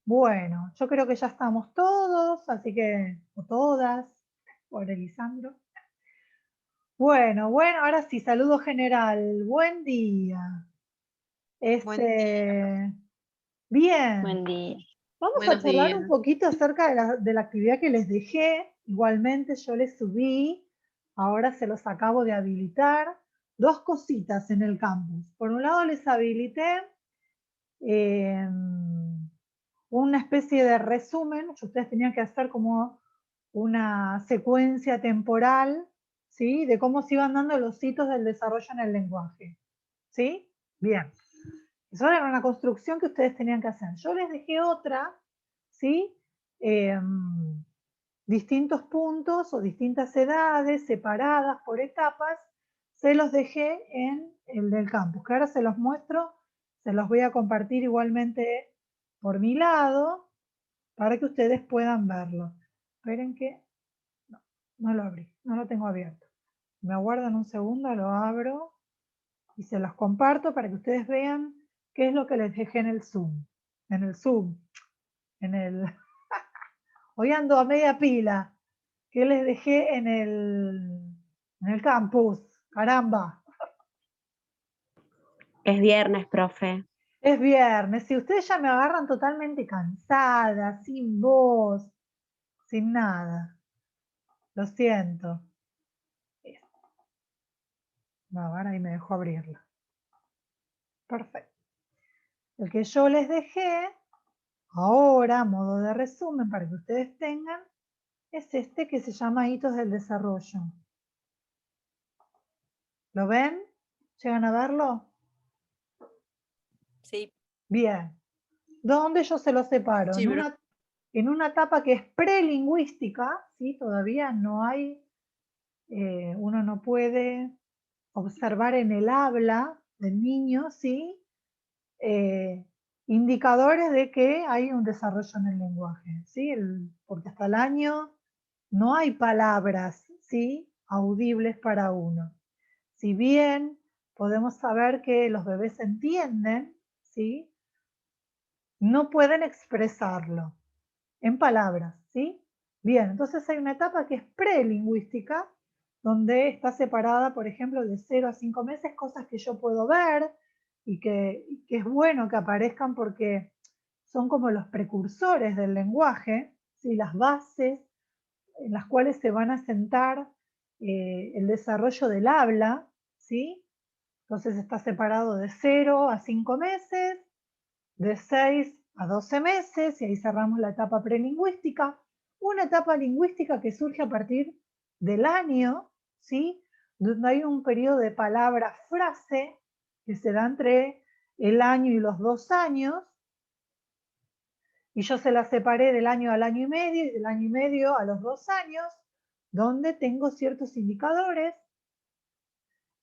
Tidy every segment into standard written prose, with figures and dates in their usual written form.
Bueno, yo creo que ya estamos todos, así que, o todas, por Elisandro. Bueno, ahora sí, saludo general. Buen día. Buen día, Este, bien, Buen día. vamos a buenos charlar un días. poquito acerca de la actividad que les dejé. Igualmente yo les subí, ahora se los acabo de habilitar, dos cositas en el campus. Por un lado les habilité eh, una especie de resumen, ustedes tenían que hacer como una secuencia temporal, ¿sí? De cómo se iban dando los hitos del desarrollo en el lenguaje, ¿sí? Bien. Eso era una construcción que ustedes tenían que hacer. Yo les dejé otra, ¿sí? Distintos puntos o distintas edades separadas por etapas, se los dejé en el del campus, que ahora se los muestro, se los voy a compartir igualmente por mi lado, para que ustedes puedan verlo. Esperen que no lo abrí, no lo tengo abierto. Me aguardan un segundo, lo abro y se los comparto para que ustedes vean qué es lo que les dejé en el Zoom. En el Zoom, en el... Hoy ando a media pila. ¿Qué les dejé en el campus? Caramba. Es viernes, profe. Es viernes, si ustedes ya me agarran totalmente cansada, sin voz, sin nada. Lo siento. No, ahora ahí me dejó abrirla. Perfecto. El que yo les dejé, ahora, a modo de resumen, para que ustedes tengan, es este que se llama hitos del desarrollo. ¿Lo ven? ¿Llegan a verlo? Sí, Bien. ¿Dónde yo se los separo? sí, bro. En una etapa que es prelingüística, ¿sí? Todavía no hay, uno no puede observar en el habla del niño, ¿sí? Indicadores de que hay un desarrollo en el lenguaje, ¿sí? Porque hasta el año no hay palabras, ¿sí? Audibles para uno. Si bien podemos saber que los bebés entienden, ¿sí? No pueden expresarlo en palabras, ¿sí? Bien, entonces hay una etapa que es prelingüística, donde está separada, por ejemplo, de 0 a 5 meses, cosas que yo puedo ver y que es bueno que aparezcan porque son como los precursores del lenguaje, ¿sí? Las bases en las cuales se van a sentar el desarrollo del habla, ¿sí? Entonces está separado de 0 a 5 meses, de 6 a 12 meses, y ahí cerramos la etapa prelingüística. Una etapa lingüística que surge a partir del año, ¿sí? Donde hay un periodo de palabra-frase que se da entre el año y los 2 años, y yo se la separé del año al año y medio y del año y medio a los 2 años, donde tengo ciertos indicadores,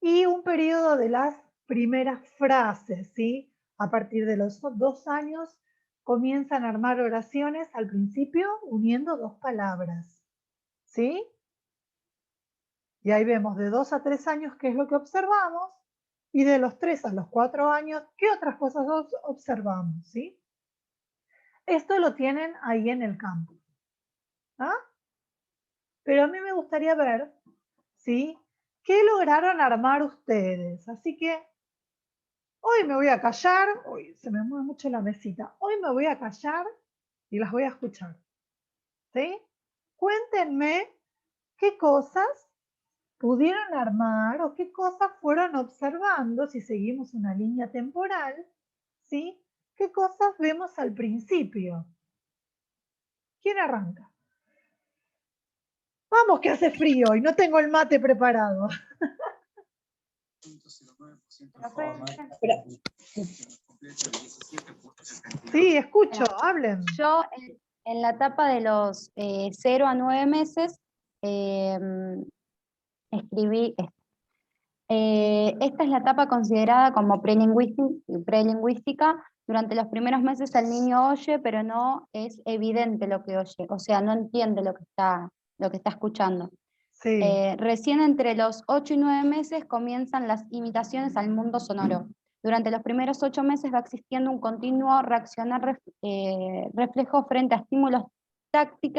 y un periodo de las primeras frases, ¿sí? A partir de los 2 años comienzan a armar oraciones al principio uniendo dos palabras, ¿sí? Y ahí vemos de 2 a 3 años qué es lo que observamos, y de los 3 a los 4 años qué otras cosas observamos, ¿sí? Esto lo tienen ahí en el campo, ¿ah? Pero a mí me gustaría ver, ¿sí? ¿Qué lograron armar ustedes? Así que hoy me voy a callar, hoy se me mueve mucho la mesita, hoy me voy a callar y las voy a escuchar, ¿sí? Cuéntenme qué cosas pudieron armar o qué cosas fueron observando, si seguimos una línea temporal, ¿sí? ¿Qué cosas vemos al principio? ¿Quién arranca? Vamos que hace frío y no tengo el mate preparado. Sí, escucho, Bueno, hablen. yo en la etapa de los 0 a 9 meses escribí esto. Esta es la etapa considerada como prelingüística. Durante los primeros meses el niño oye, pero no es evidente lo que oye, o sea, no entiende lo que está escuchando. Sí, Recién entre los 8 y 9 meses comienzan las imitaciones al mundo sonoro. Durante los primeros 8 meses va existiendo un continuo reaccionar reflejo frente a estímulos tácticos,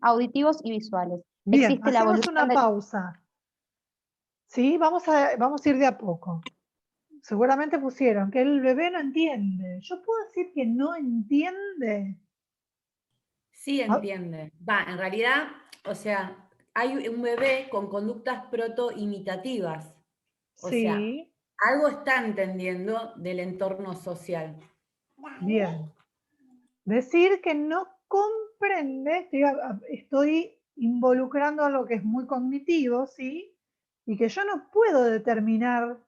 auditivos y visuales. Bien, Existe la hacemos evolución una pausa. ¿Sí? Vamos a ir de a poco. Seguramente pusieron que el bebé no entiende. ¿Yo puedo decir que no entiende? Sí entiende. En realidad, o sea, hay un bebé con conductas proto-imitativas. O sea, Sí, algo está entendiendo del entorno social. bien. Decir que no comprende, estoy involucrando a lo que es muy cognitivo, ¿sí? Y que yo no puedo determinar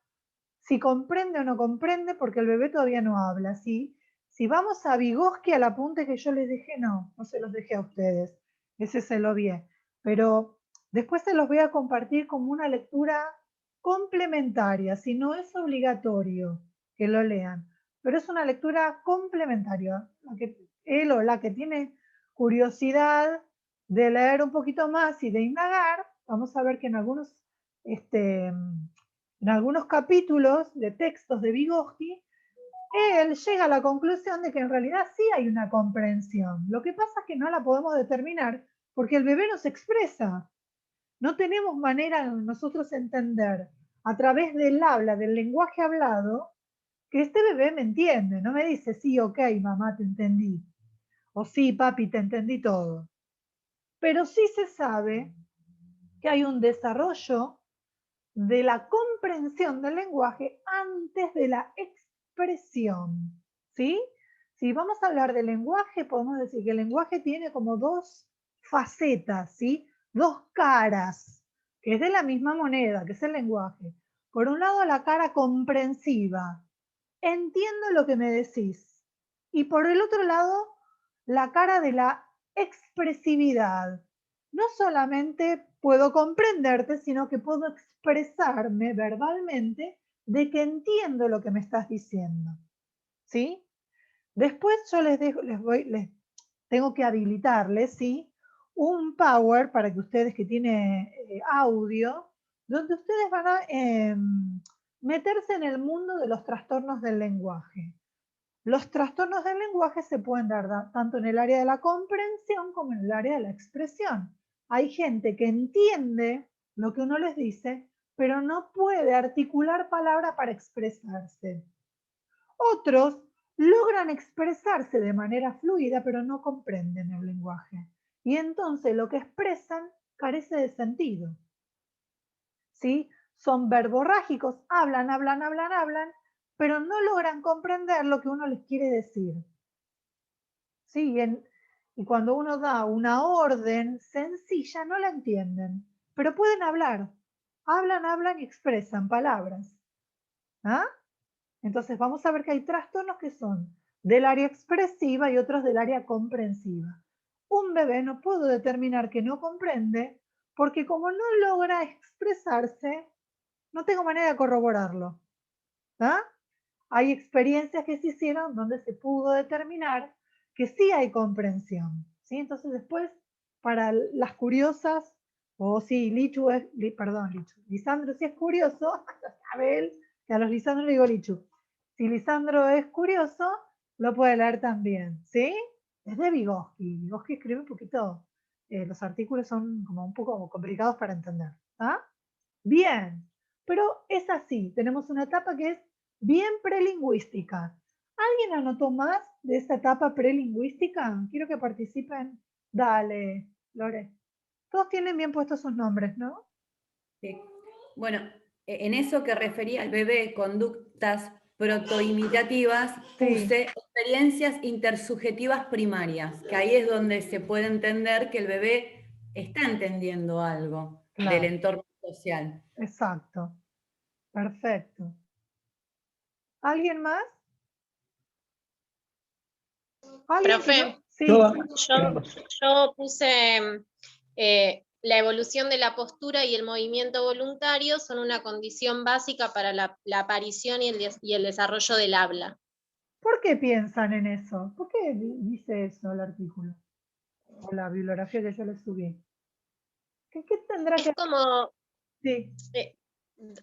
si comprende o no comprende porque el bebé todavía no habla, ¿sí? Si vamos a Vygotsky, al apunte que yo les dejé, no se los dejé a ustedes, ese se lo vi, pero después se los voy a compartir como una lectura complementaria, si no es obligatorio que lo lean, pero es una lectura complementaria, la que él o la que tiene curiosidad de leer un poquito más y de indagar, vamos a ver que en algunos capítulos de textos de Vygotsky, él llega a la conclusión de que en realidad sí hay una comprensión. Lo que pasa es que no la podemos determinar porque el bebé no se expresa. No tenemos manera nosotros entender a través del habla, del lenguaje hablado, que este bebé me entiende. No me dice, sí, ok, mamá, te entendí. O sí, papi, te entendí todo. Pero sí se sabe que hay un desarrollo de la comprensión del lenguaje antes de la expresión, ¿sí? Si vamos a hablar de lenguaje, podemos decir que el lenguaje tiene como dos facetas, ¿sí? Dos caras, que es de la misma moneda, que es el lenguaje. Por un lado, la cara comprensiva, entiendo lo que me decís. Y por el otro lado, la cara de la expresividad. No solamente puedo comprenderte, sino que puedo expresarme verbalmente de que entiendo lo que me estás diciendo. ¿Sí? Después yo les tengo que habilitarles, ¿sí? Un Power para que ustedes que tienen audio, donde ustedes van a meterse en el mundo de los trastornos del lenguaje. Los trastornos del lenguaje se pueden dar tanto en el área de la comprensión como en el área de la expresión. Hay gente que entiende lo que uno les dice, pero no puede articular palabra para expresarse. Otros logran expresarse de manera fluida, pero no comprenden el lenguaje. Y entonces lo que expresan carece de sentido. ¿Sí? Son verborrágicos, hablan, pero no logran comprender lo que uno les quiere decir. ¿Sí? Y cuando uno da una orden sencilla, no la entienden, pero pueden hablar. Hablan y expresan palabras. ¿Ah? Entonces vamos a ver que hay trastornos que son del área expresiva y otros del área comprensiva. Un bebé no puedo determinar que no comprende porque como no logra expresarse, no tengo manera de corroborarlo. ¿Ah? Hay experiencias que se hicieron donde se pudo determinar que sí hay comprensión. ¿Sí? Entonces después, para las curiosas, o si Lichu es, perdón, Lisandro si es curioso, sabe él, que a los Lisandro le digo Lichu. Si Lisandro es curioso, lo puede leer también, ¿sí? Es de Vygotsky. Vygotsky escribe un poquito, los artículos son como un poco complicados para entender. ¿Ah? Bien, pero es así. Tenemos una etapa que es bien prelingüística. ¿Alguien anotó más de esta etapa prelingüística? Quiero que participen. Dale, Lore. Todos tienen bien puestos sus nombres, ¿no? Sí. Bueno, en eso que refería al bebé, conductas protoimitativas, puse experiencias intersubjetivas primarias, que ahí es donde se puede entender que el bebé está entendiendo algo del entorno social. Exacto. Perfecto. ¿Alguien más? Profe, sí. Yo puse la evolución de la postura y el movimiento voluntario son una condición básica para la aparición y el desarrollo del habla. ¿Por qué piensan en eso? ¿Por qué dice eso el artículo? O la bibliografía que yo les subí. ¿Qué tendrá Es que como, sí.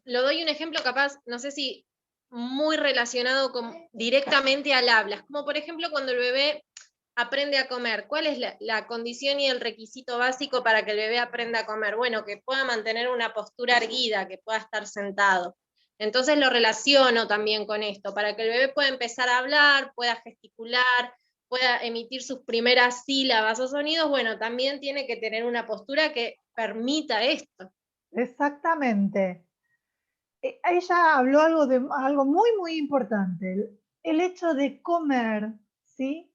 lo doy un ejemplo capaz, no sé si muy relacionado directamente al habla. Es como por ejemplo cuando el bebé aprende a comer. ¿Cuál es la condición y el requisito básico para que el bebé aprenda a comer? Bueno, que pueda mantener una postura erguida, que pueda estar sentado. Entonces lo relaciono también con esto, para que el bebé pueda empezar a hablar, pueda gesticular, pueda emitir sus primeras sílabas o sonidos, bueno, también tiene que tener una postura que permita esto. Exactamente. Ella habló algo muy, muy importante, el hecho de comer, ¿sí?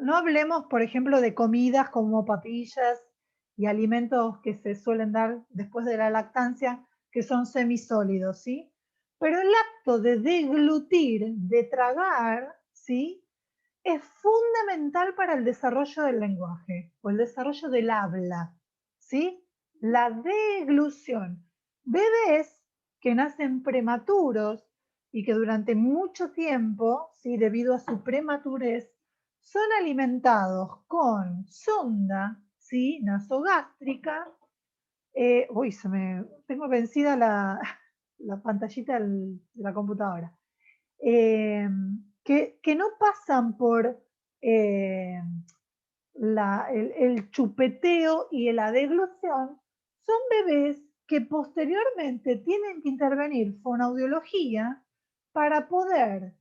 No hablemos, por ejemplo, de comidas como papillas y alimentos que se suelen dar después de la lactancia, que son semisólidos, ¿sí? Pero el acto de deglutir, de tragar, ¿sí? Es fundamental para el desarrollo del lenguaje o el desarrollo del habla, ¿sí? La deglución. Bebés que nacen prematuros y que durante mucho tiempo, ¿sí? Debido a su prematurez, son alimentados con sonda, ¿sí? Nasogástrica. Tengo vencida la pantallita de la computadora. Que no pasan por el chupeteo y la deglución, son bebés que posteriormente tienen que intervenir fonoaudiología para poder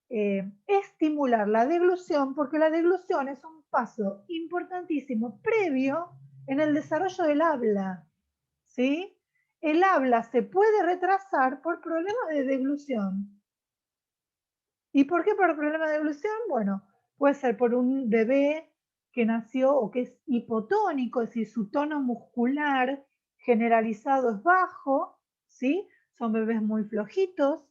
estimular la deglución, porque la deglución es un paso importantísimo previo en el desarrollo del habla, ¿sí? El habla se puede retrasar por problemas de deglución. ¿Y por qué por problema de deglución? Bueno, puede ser por un bebé que nació o que es hipotónico, es decir, su tono muscular generalizado es bajo, ¿sí? Son bebés muy flojitos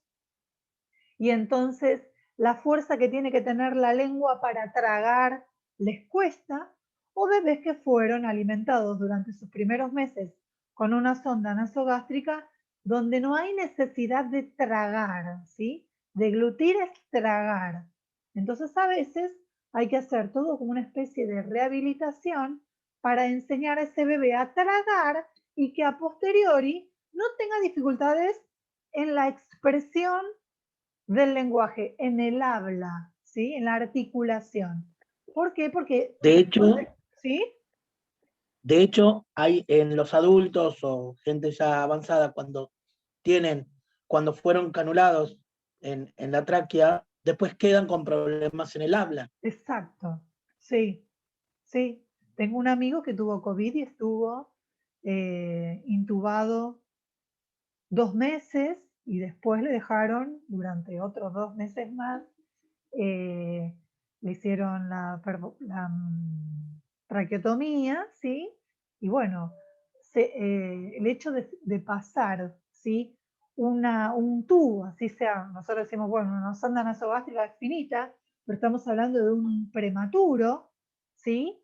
y entonces la fuerza que tiene que tener la lengua para tragar les cuesta, o bebés que fueron alimentados durante sus primeros meses con una sonda nasogástrica donde no hay necesidad de tragar, ¿sí? Deglutir es tragar. Entonces a veces hay que hacer todo como una especie de rehabilitación para enseñar a ese bebé a tragar y que a posteriori no tenga dificultades en la expresión del lenguaje, en el habla, ¿sí? En la articulación. ¿Por qué? Porque, ¿sí? De hecho, hay en los adultos o gente ya avanzada, cuando fueron canulados en la tráquea, después quedan con problemas en el habla. Exacto, sí, sí. Tengo un amigo que tuvo COVID y estuvo intubado 2 meses y después le dejaron durante otros 2 meses más, le hicieron la traqueotomía, ¿sí? Y bueno, el hecho de pasar, ¿sí? Un tubo, así sea, nosotros decimos, bueno, una sonda nasogástrica finita, pero estamos hablando de un prematuro, ¿sí?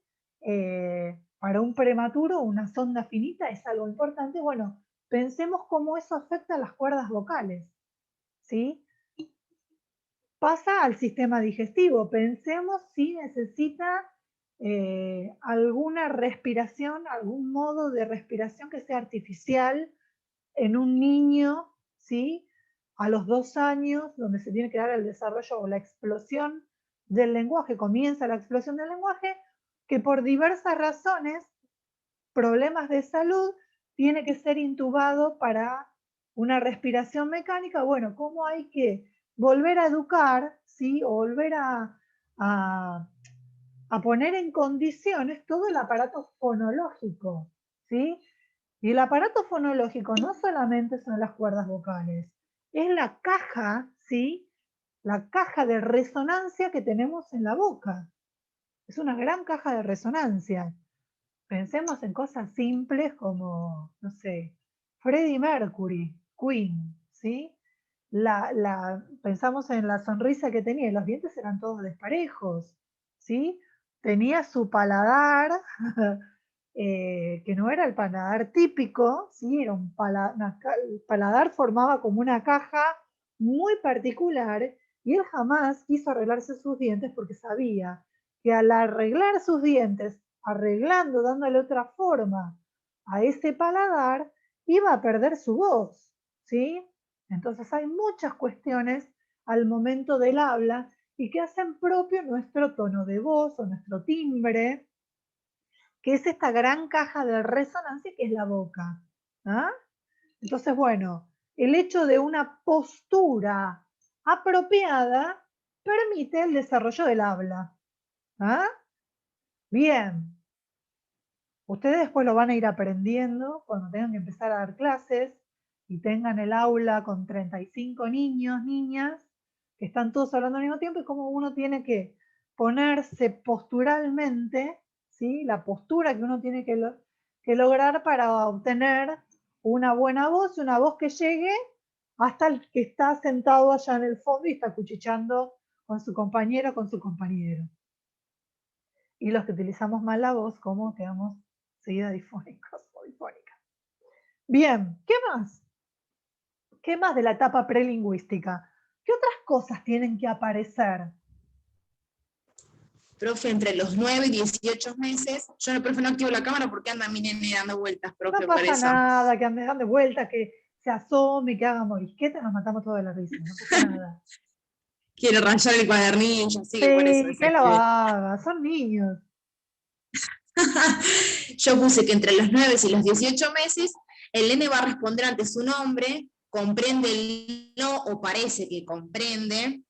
Para un prematuro, una sonda finita es algo importante. Bueno, pensemos cómo eso afecta a las cuerdas vocales, ¿sí? Pasa al sistema digestivo. Pensemos si necesita alguna respiración, algún modo de respiración que sea artificial en un niño, ¿sí? A los 2 años, donde se tiene que dar el desarrollo o la explosión del lenguaje, comienza la explosión del lenguaje, que por diversas razones, problemas de salud, tiene que ser intubado para una respiración mecánica. Bueno, ¿cómo hay que volver a educar, ¿sí? O volver a poner en condiciones todo el aparato fonológico, ¿sí? Y el aparato fonológico no solamente son las cuerdas vocales, es la caja, ¿sí? La caja de resonancia que tenemos en la boca. Es una gran caja de resonancia. Pensemos en cosas simples como, no sé, Freddie Mercury, Queen, ¿sí? Pensamos en la sonrisa que tenía, los dientes eran todos desparejos, ¿sí? Tenía su paladar, que no era el paladar típico, ¿sí? Era el paladar formaba como una caja muy particular y él jamás quiso arreglarse sus dientes porque sabía que al arreglar sus dientes, arreglando, dándole otra forma a ese paladar, iba a perder su voz, ¿sí? Entonces hay muchas cuestiones al momento del habla y que hacen propio nuestro tono de voz o nuestro timbre, que es esta gran caja de resonancia que es la boca. ¿Ah? Entonces, bueno, el hecho de una postura apropiada permite el desarrollo del habla. ¿Ah? Bien, ustedes después lo van a ir aprendiendo cuando tengan que empezar a dar clases y tengan el aula con 35 niños, niñas, que están todos hablando al mismo tiempo y cómo uno tiene que ponerse posturalmente, ¿sí? La postura que uno tiene que lograr para obtener una buena voz, una voz que llegue hasta el que está sentado allá en el fondo y está cuchicheando con su compañero o con su compañero. Y los que utilizamos mal la voz, ¿cómo quedamos seguida difónicos o difónicas? Bien, ¿qué más? ¿Qué más de la etapa prelingüística? ¿Qué otras cosas tienen que aparecer? Profe, entre los 9 y 18 meses, yo no, profe, no activo la cámara porque anda mi nene dando vueltas, profe, No por pasa eso. nada, que ande dando vueltas, que se asome, que haga morisqueta, nos matamos todos de la risa, no pasa nada. Quiere rayar el cuadernillo, así que por eso Sí, que lo desactivé. haga, son niños. Yo puse que entre los 9 y los 18 meses, el nene va a responder ante su nombre, comprende el no o parece que comprende,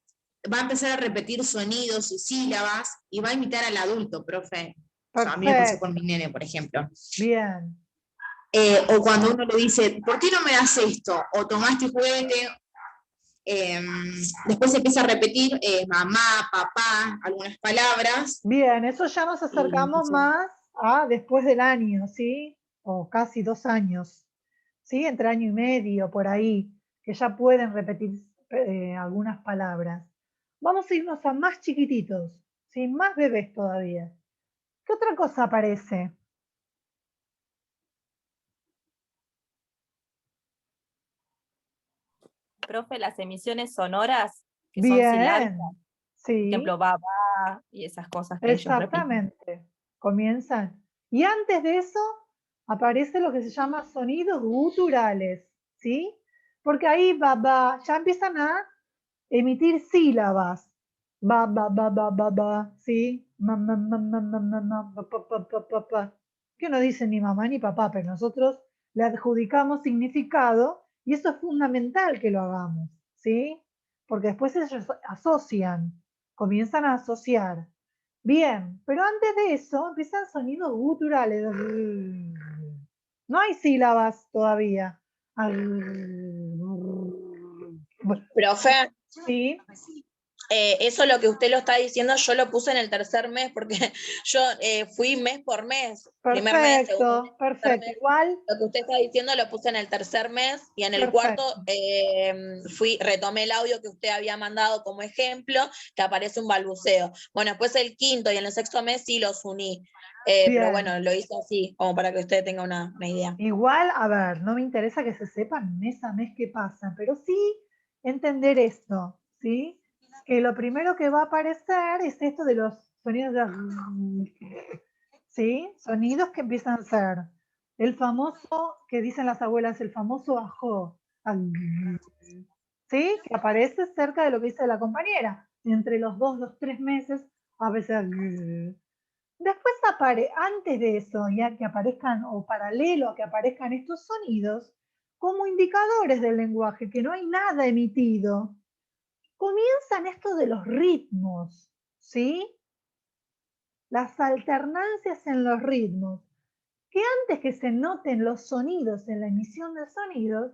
va a empezar a repetir sonidos y sílabas y va a imitar al adulto, profe. O sea, a mí me pasó con Perfecto, mi nene, por ejemplo. bien. O cuando uno le dice, ¿por qué no me das esto? O tomaste juguete. Después empieza a repetir mamá, papá, algunas palabras. Bien, eso ya nos acercamos más a después del año, ¿sí? O casi 2 años, ¿sí? Entre año y medio, por ahí, que ya pueden repetir algunas palabras. Vamos a irnos a más chiquititos, ¿sí? Más bebés todavía. ¿Qué otra cosa aparece? Profe, las emisiones sonoras, que son silábicas, Bien, por sí, ejemplo, babá y esas cosas que ellos repiten. exactamente. Comienzan. Y antes de eso aparece lo que se llama sonidos guturales, ¿sí? Porque ahí ya empiezan a emitir sílabas. Ba, ¿sí? Pa. Que no dice ni mamá ni papá, pero nosotros le adjudicamos significado y eso es fundamental que lo hagamos, ¿sí? Porque después ellos asocian, comienzan a asociar. Bien, pero antes de eso empiezan sonidos guturales. No hay sílabas todavía. Profe, Sí, eso lo que usted lo está diciendo, yo lo puse en el tercer mes, porque yo fui mes por mes, primer mes, segundo mes, tercer perfecto. mes. Igual, Lo que usted está diciendo lo puse en el tercer mes y en el cuarto perfecto. retomé el audio que usted había mandado como ejemplo, que aparece un balbuceo. Bueno, después el quinto y en el sexto mes sí los uní, pero Bien. bueno, lo hice así, como para que usted tenga una idea. Igual, a ver, no me interesa que se sepan mes a mes qué pasa, pero sí entender esto, ¿sí? Que lo primero que va a aparecer es esto de los sonidos de... ¿Sí? Sonidos que empiezan a ser el famoso, que dicen las abuelas, el famoso ajo, ¿sí? Que aparece cerca de lo que dice la compañera, entre los 2, los 3 meses, a veces... Después antes de eso, ya que aparezcan, o paralelo a que aparezcan estos sonidos, como indicadores del lenguaje, que no hay nada emitido, comienzan esto de los ritmos, ¿sí? Las alternancias en los ritmos, que antes que se noten los sonidos en la emisión de sonidos,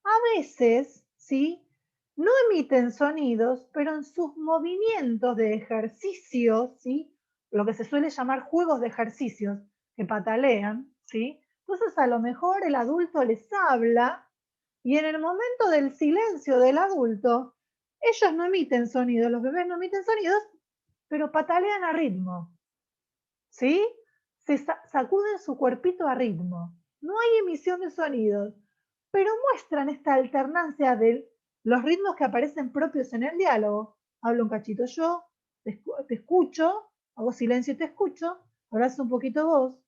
a veces, ¿sí? No emiten sonidos, pero en sus movimientos de ejercicio, ¿sí? Lo que se suele llamar juegos de ejercicios, que patalean, ¿sí? Entonces a lo mejor el adulto les habla y en el momento del silencio del adulto, ellos no emiten sonidos, los bebés no emiten sonidos, pero patalean a ritmo, ¿sí? Se sacuden su cuerpito a ritmo. No hay emisión de sonidos, pero muestran esta alternancia de los ritmos que aparecen propios en el diálogo. Hablo un cachito yo, te escucho, hago silencio y te escucho, hablas un poquito vos,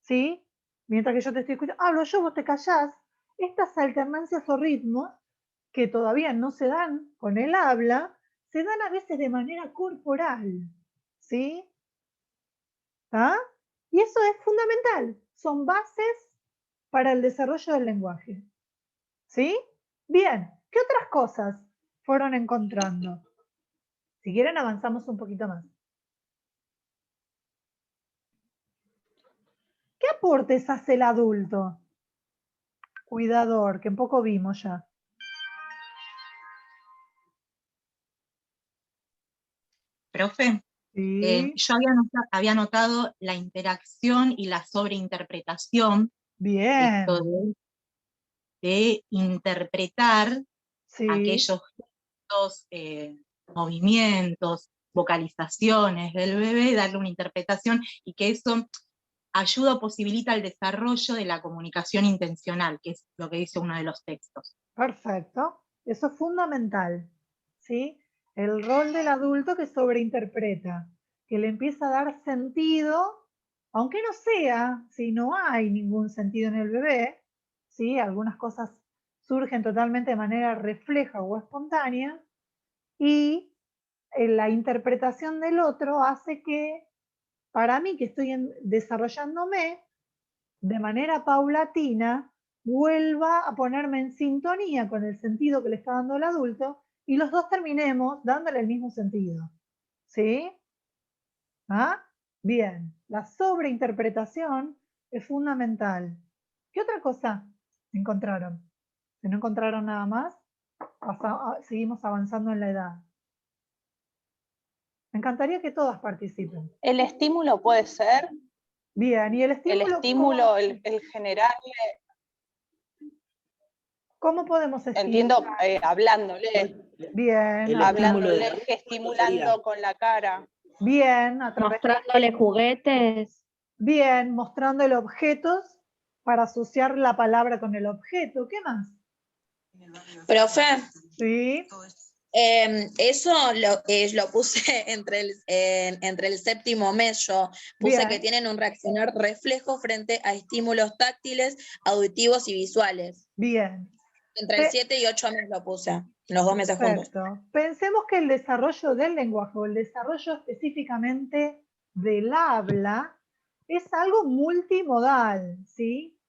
¿sí? Mientras que yo te estoy escuchando, hablo yo, vos te callás, estas alternancias o ritmos que todavía no se dan con el habla, se dan a veces de manera corporal, ¿sí? ¿Ah? Y eso es fundamental, son bases para el desarrollo del lenguaje, ¿sí? Bien, ¿qué otras cosas fueron encontrando? Si quieren avanzamos un poquito más. ¿Qué aportes hace el adulto? Cuidador, que un poco vimos ya. Profe, Sí, yo había notado la interacción y la sobreinterpretación, bien, esto de interpretar sí, aquellos gestos, movimientos, vocalizaciones del bebé, darle una interpretación y que eso ayuda o posibilita el desarrollo de la comunicación intencional, que es lo que dice uno de los textos. perfecto. Eso es fundamental, ¿sí? El rol del adulto que sobreinterpreta, que le empieza a dar sentido, aunque no sea, si no hay ningún sentido en el bebé, ¿sí? Algunas cosas surgen totalmente de manera refleja o espontánea, y la interpretación del otro hace que, para mí que estoy desarrollándome, de manera paulatina, vuelva a ponerme en sintonía con el sentido que le está dando el adulto y los dos terminemos dándole el mismo sentido. ¿Sí? ¿Ah? Bien, la sobreinterpretación es fundamental. ¿Qué otra cosa encontraron? Si no encontraron nada más, seguimos avanzando en la edad. Me encantaría que todas participen. El estímulo puede ser, Bien, y el estímulo, el generarle, ¿cómo podemos entiendo, estimular? hablándole, Bien, El hablándole, estímulo de- gestimulando con la cara. bien, a través de Mostrándole juguetes. bien, mostrándole objetos para asociar la palabra con el objeto. ¿Qué más? Profe, Sí, eso lo puse entre el séptimo mes. Yo puse bien, que tienen un reaccionar reflejo frente a estímulos táctiles, auditivos y visuales. bien. Entre el 7 y 8 meses lo puse, los 2 meses juntos. Perfecto. Pensemos que el desarrollo del lenguaje o el desarrollo específicamente del habla es algo multimodal, ¿sí?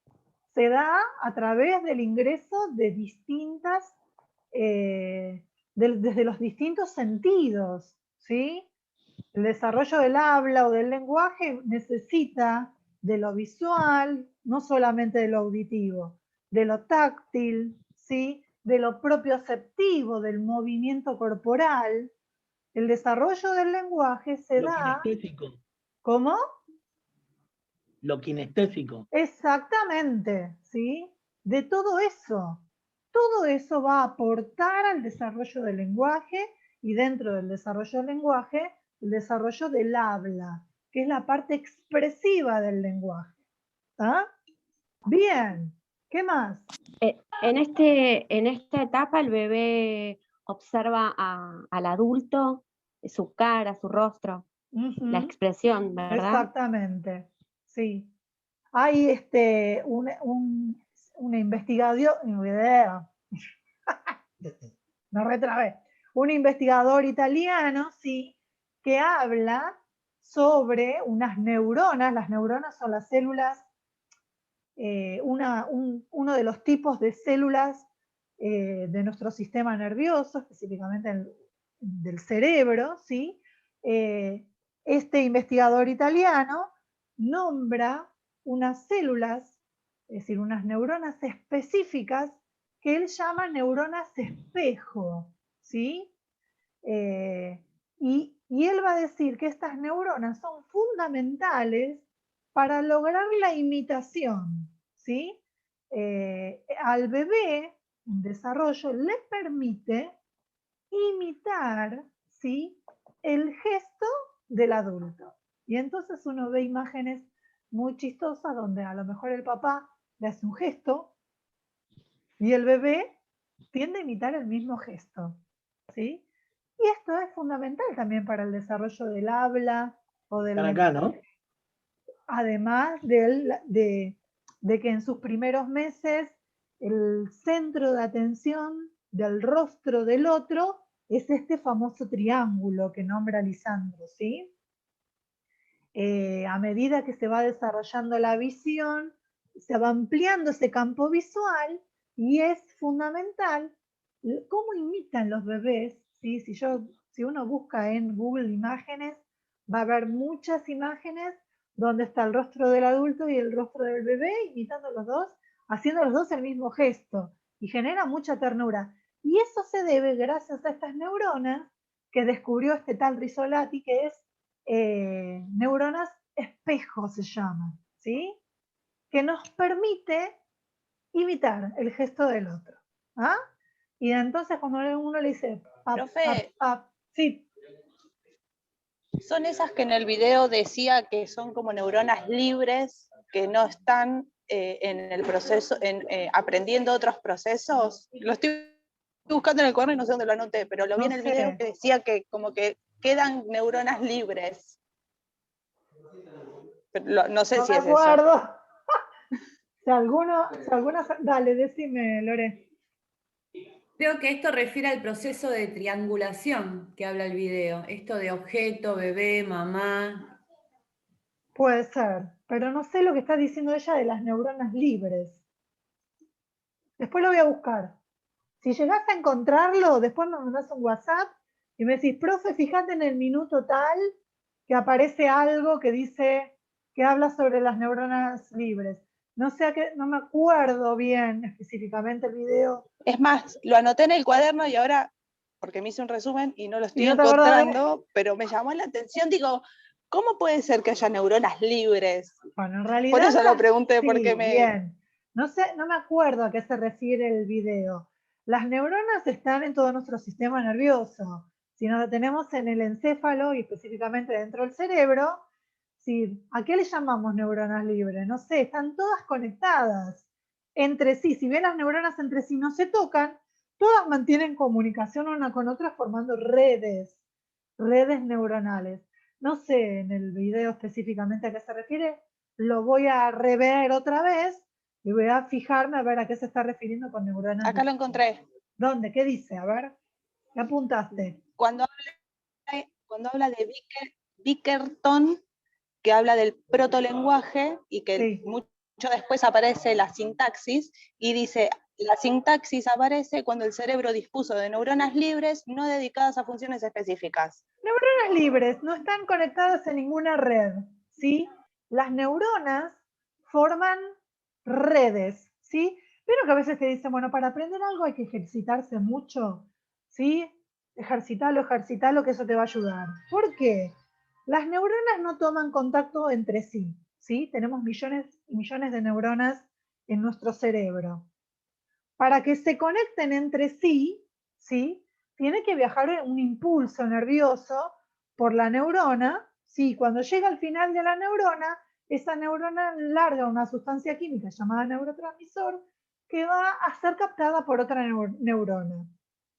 Se da a través del ingreso de distintas, desde los distintos sentidos, ¿sí? El desarrollo del habla o del lenguaje necesita de lo visual, no solamente de lo auditivo, de lo táctil, ¿sí? De lo propioceptivo, del movimiento corporal. El desarrollo del lenguaje se Lo da. kinestésico. ¿Cómo? Lo kinestésico. Exactamente, ¿sí? De todo eso. Todo eso va a aportar al desarrollo del lenguaje y dentro del desarrollo del lenguaje, el desarrollo del habla, que es la parte expresiva del lenguaje. ¿Ah? Bien, ¿qué más? En esta etapa el bebé observa al adulto, su cara, su rostro, la Ujú, expresión, ¿verdad? exactamente, sí. Hay una investigación, me retrabé, un investigador italiano, sí, que habla sobre unas neuronas. Las neuronas son las células, uno de los tipos de células de nuestro sistema nervioso, específicamente del cerebro, ¿sí? Este investigador italiano nombra unas células, es decir, unas neuronas específicas que él llama neuronas espejo, ¿sí? Y él va a decir que estas neuronas son fundamentales para lograr la imitación, ¿sí? Al bebé en desarrollo le permite imitar, ¿sí? El gesto del adulto. Y entonces uno ve imágenes muy chistosas donde a lo mejor el papá le hace un gesto y el bebé tiende a imitar el mismo gesto, ¿sí? Y esto es fundamental también para el desarrollo del habla o del Están acá, lenguaje. ¿no? Además de que en sus primeros meses el centro de atención del rostro del otro es este famoso triángulo que nombra Lisandro, ¿sí? A medida que se va desarrollando la visión, se va ampliando ese campo visual y es fundamental cómo imitan los bebés, ¿sí? Si uno busca en Google imágenes, va a ver muchas imágenes donde está el rostro del adulto y el rostro del bebé, imitando los dos, haciendo los dos el mismo gesto, y genera mucha ternura. Y eso se debe gracias a estas neuronas que descubrió este tal Rizzolatti, que es neuronas espejo se llama, ¿sí? Que nos permite imitar el gesto del otro. ¿Ah? Y entonces cuando uno le dice, Profe, sí. son esas que en el video decía que son como neuronas libres, que no están en el proceso, aprendiendo otros procesos. Lo estoy buscando en el cuaderno y no sé dónde lo anoté, pero lo vi en el video que decía que como que quedan neuronas libres. Pero no sé si es eso. Si alguna, dale, decime, Lore. Creo que esto refiere al proceso de triangulación que habla el video. Esto de objeto, bebé, mamá. Puede ser, pero no sé lo que está diciendo ella de las neuronas libres. Después lo voy a buscar. Si llegás a encontrarlo, después me mandás un WhatsApp y me decís, profe, fíjate en el minuto tal que aparece algo que dice, que habla sobre las neuronas libres. No sé, no me acuerdo bien específicamente el video. Es más, lo anoté en el cuaderno y ahora, porque me hice un resumen y no lo estoy encontrando, pero me llamó la atención, digo, ¿cómo puede ser que haya neuronas libres? Bueno, en realidad... Por eso lo pregunté, sí, porque me... Bien. No sé, no me acuerdo a qué se refiere el video. Las neuronas están en todo nuestro sistema nervioso. Si nos detenemos en el encéfalo y específicamente dentro del cerebro, sí, ¿a qué le llamamos neuronas libres? No sé, están todas conectadas entre sí. Si bien las neuronas entre sí no se tocan, todas mantienen comunicación una con otra formando redes neuronales. No sé en el video específicamente a qué se refiere, lo voy a rever otra vez y voy a fijarme a ver a qué se está refiriendo con neuronas. Acá lo encontré. ¿Dónde? ¿Qué dice? A ver, ¿qué apuntaste? Cuando habla de Bickerton, que habla del protolenguaje y que mucho después aparece la sintaxis, y dice, la sintaxis aparece cuando el cerebro dispuso de neuronas libres no dedicadas a funciones específicas. Neuronas libres no están conectadas en ninguna red, ¿sí? Las neuronas forman redes, ¿sí? Pero que a veces te dicen, bueno, para aprender algo hay que ejercitarse mucho, ¿sí? Ejercitalo, que eso te va a ayudar. ¿Por qué? Las neuronas no toman contacto entre sí, ¿sí? Tenemos millones y millones de neuronas en nuestro cerebro. Para que se conecten entre sí, ¿sí? Tiene que viajar un impulso nervioso por la neurona, ¿sí? Cuando llega al final de la neurona, esa neurona larga una sustancia química llamada neurotransmisor que va a ser captada por otra neurona.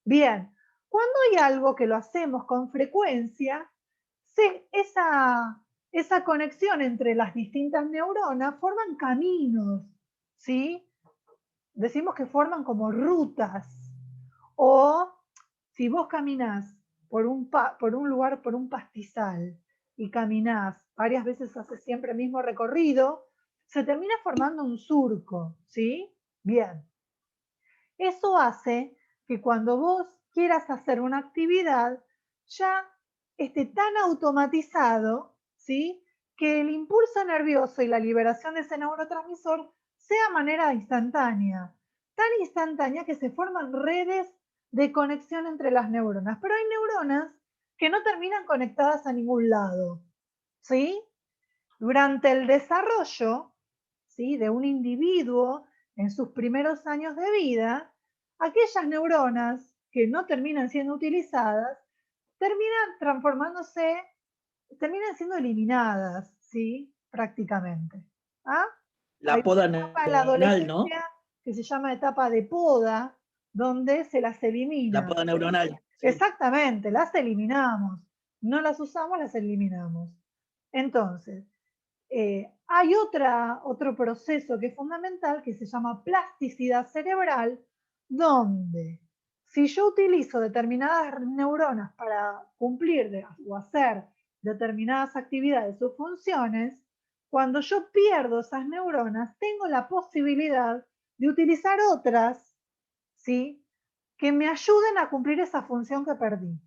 Bien, cuando hay algo que lo hacemos con frecuencia, esa conexión entre las distintas neuronas forman caminos, ¿sí? Decimos que forman como rutas. O si vos caminás por un lugar, por un pastizal, y caminás varias veces, haces siempre el mismo recorrido, se termina formando un surco, ¿sí? Bien. Eso hace que cuando vos quieras hacer una actividad, ya esté tan automatizado, ¿sí? Que el impulso nervioso y la liberación de ese neurotransmisor sea de manera instantánea. Tan instantánea que se forman redes de conexión entre las neuronas. Pero hay neuronas que no terminan conectadas a ningún lado, ¿sí? Durante el desarrollo, ¿sí? De un individuo en sus primeros años de vida, aquellas neuronas que no terminan siendo utilizadas terminan transformándose, terminan siendo eliminadas, ¿sí? Prácticamente. ¿Ah? La poda neuronal, ¿no? Que se llama etapa de poda, donde se las elimina. La poda neuronal. Sí. Exactamente, las eliminamos. No las usamos, las eliminamos. Entonces, Hay otro proceso que es fundamental que se llama plasticidad cerebral, donde si yo utilizo determinadas neuronas para cumplir o hacer determinadas actividades o funciones, cuando yo pierdo esas neuronas, tengo la posibilidad de utilizar otras, ¿sí?, que me ayuden a cumplir esa función que perdí.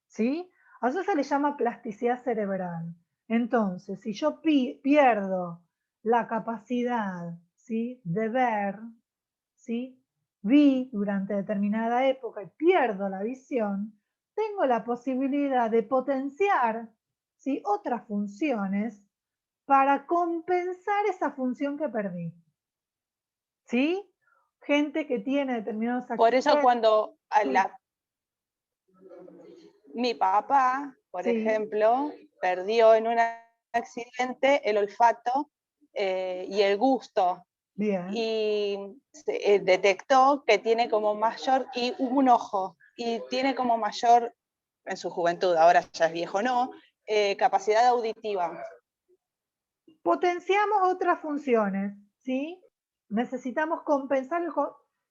¿Sí? A eso se le llama plasticidad cerebral. Entonces, si yo pierdo la capacidad, ¿sí?, de ver, ¿sí?, vi durante determinada época y pierdo la visión, tengo la posibilidad de potenciar, ¿sí?, otras funciones para compensar esa función que perdí. ¿Sí? Gente que tiene determinados Por eso accidentes. cuando Sí. Mi papá, por Sí. ejemplo, perdió en un accidente el olfato y el gusto. Bien. Y detectó que tiene como mayor, y un ojo, y tiene como mayor, en su juventud, ahora ya es viejo, no, capacidad auditiva. Potenciamos otras funciones, ¿sí? Necesitamos compensar,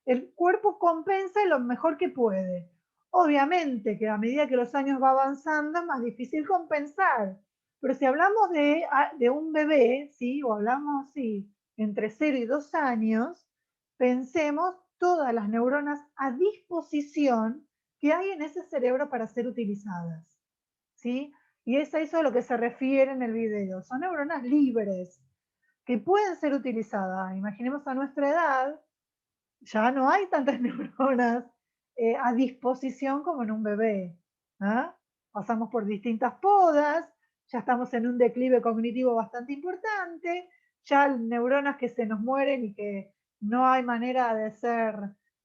el cuerpo compensa lo mejor que puede. Obviamente que a medida que los años va avanzando es más difícil compensar, pero si hablamos de un bebé, ¿sí?, o hablamos, sí, entre 0 y 2 años, pensemos todas las neuronas a disposición que hay en ese cerebro para ser utilizadas, ¿sí? Y es a eso a lo que se refiere en el video. Son neuronas libres que pueden ser utilizadas. Imaginemos a nuestra edad, ya no hay tantas neuronas a disposición como en un bebé. ¿Ah? Pasamos por distintas podas, ya estamos en un declive cognitivo bastante importante, ya neuronas que se nos mueren y que no hay manera de ser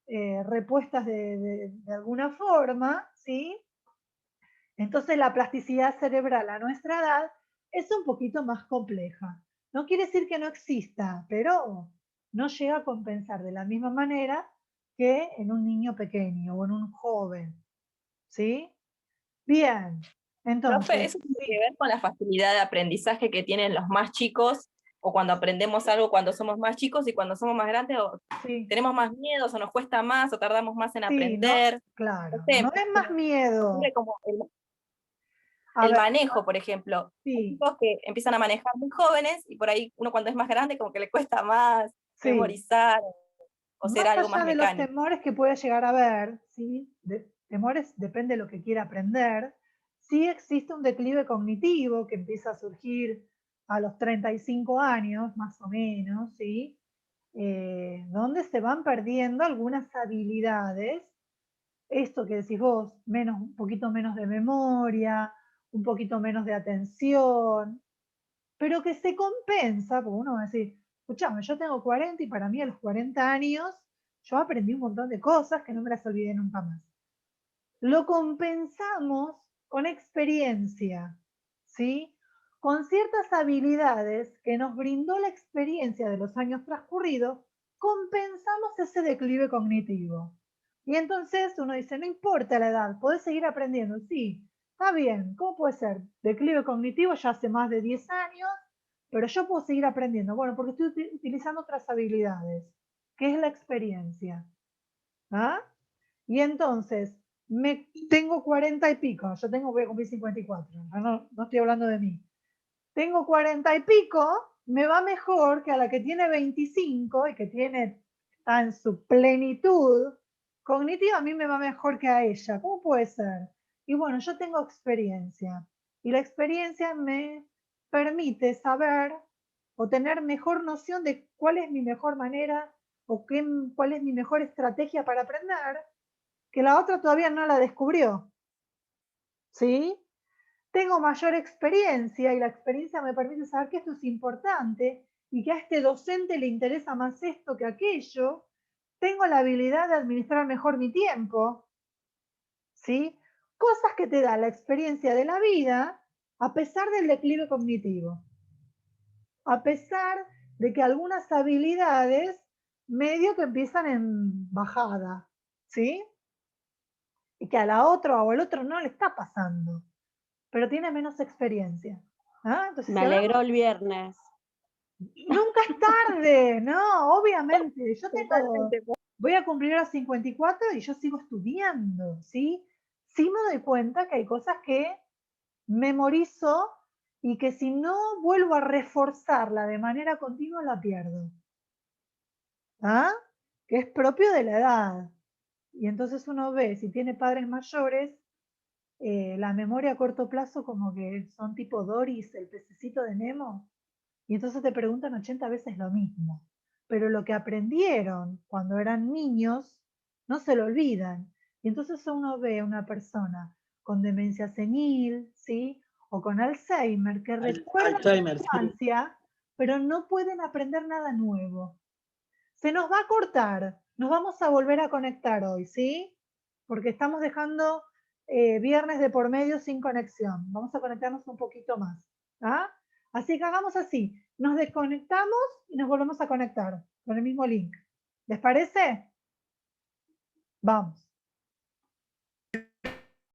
repuestas de alguna forma, ¿sí? Entonces la plasticidad cerebral a nuestra edad es un poquito más compleja. No quiere decir que no exista, pero no llega a compensar de la misma manera que en un niño pequeño o en un joven. ¿Sí? Bien. Entonces, Profe, ¿eso tiene que ver con la facilidad de aprendizaje que tienen los más chicos, o cuando aprendemos algo cuando somos más chicos y cuando somos más grandes, o sí, tenemos más miedos, o nos cuesta más, o tardamos más en sí, aprender? claro, No sé, no es más miedo. ocurre como A el ver, manejo, por ejemplo. Hay sí, chicos que empiezan a manejar muy jóvenes y por ahí uno cuando es más grande como que le cuesta más sí. memorizar o ser Más algo allá más de los mecánico. temores que puede llegar a haber, ¿sí? Temores depende de lo que quiera aprender, sí existe un declive cognitivo que empieza a surgir a los 35 años, más o menos, ¿sí? Donde se van perdiendo algunas habilidades, esto que decís vos, un poquito menos de memoria, un poquito menos de atención, pero que se compensa, porque uno va a decir, escuchame, yo tengo 40 y para mí a los 40 años yo aprendí un montón de cosas que no me las olvidé nunca más. Lo compensamos con experiencia, ¿sí? Con ciertas habilidades que nos brindó la experiencia de los años transcurridos, compensamos ese declive cognitivo. Y entonces uno dice, no importa la edad, podés seguir aprendiendo. Sí, está bien, ¿cómo puede ser? Declive cognitivo ya hace más de 10 años, pero yo puedo seguir aprendiendo. Bueno, porque estoy utilizando otras habilidades, que es la experiencia. ¿Ah? Y entonces, tengo 40 y pico, voy a cumplir 54, no estoy hablando de mí. Tengo 40 y pico, me va mejor que a la que tiene 25 y que está en su plenitud cognitiva, a mí me va mejor que a ella. ¿Cómo puede ser? Y bueno, yo tengo experiencia y la experiencia me permite saber o tener mejor noción de cuál es mi mejor manera o cuál es mi mejor estrategia para aprender, que la otra todavía no la descubrió. ¿Sí? Tengo mayor experiencia y la experiencia me permite saber que esto es importante y que a este docente le interesa más esto que aquello. Tengo la habilidad de administrar mejor mi tiempo. ¿Sí? Cosas que te da la experiencia de la vida a pesar del declive cognitivo. A pesar de que algunas habilidades medio que empiezan en bajada. ¿Sí? Y que a la otra o al otro no le está pasando, pero tiene menos experiencia. ¿Ah? Entonces, Me si hablamos- alegró el viernes. Nunca es tarde, no, obviamente. Yo tengo, voy a cumplir a los 54 y yo sigo estudiando, ¿sí? Sí me doy cuenta que hay cosas que memorizo y que si no vuelvo a reforzarla de manera continua la pierdo. ¿Ah? Que es propio de la edad. Y entonces uno ve, si tiene padres mayores, la memoria a corto plazo como que son tipo Doris, el pececito de Nemo, y entonces te preguntan 80 veces lo mismo. Pero lo que aprendieron cuando eran niños, no se lo olvidan. Y entonces uno ve a una persona con demencia senil, ¿sí? O con Alzheimer, que recuerdan Alzheimer, su sí. infancia, pero no pueden aprender nada nuevo. Se nos va a cortar, nos vamos a volver a conectar hoy, ¿sí? Porque estamos dejando viernes de por medio sin conexión. Vamos a conectarnos un poquito más. ¿Ah? Así que hagamos así, nos desconectamos y nos volvemos a conectar con el mismo link. ¿Les parece? Vamos.